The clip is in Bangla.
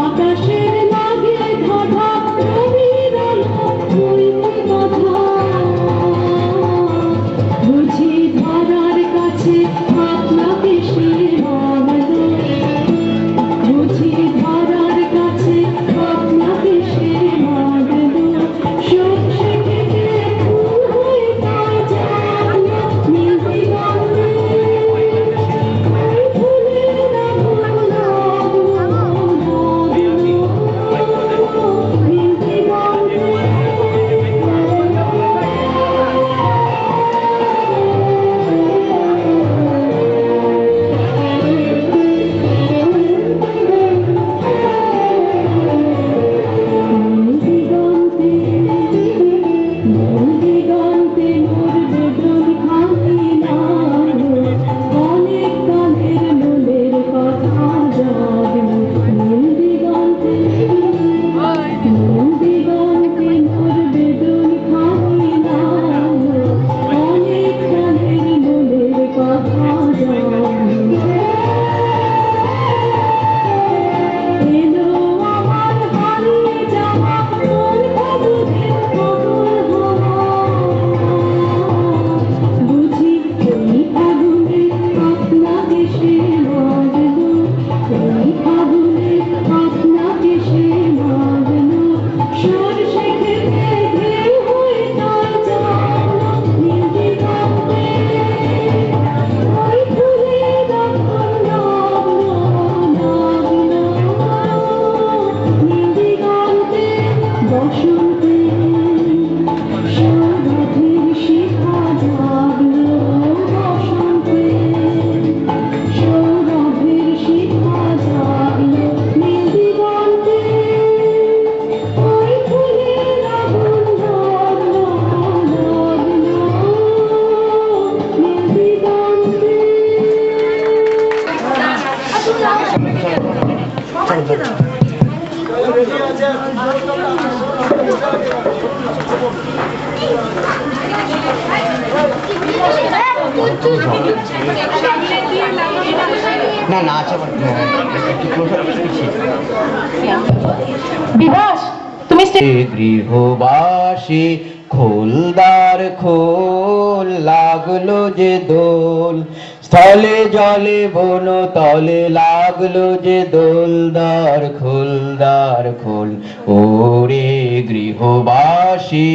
বাতাসের লাগে ধাঁধা রবির আলো বইতে বাঁধা বুঝি ধরার কাছে হাত না বেশি মানলো বুঝি ধরার কাছে হাত না বেশি মানলো সব শেখে ফুল হয়ে তাই জানলো নীল দিগন্তে না না আছে বিভাস তুমি গৃহবাসী খোলদার খোল লাগলো যে দোল স্থলে জলে বন তলে লাগলো যে দোলদার খোলদার খোল ওরে গৃহবাসী।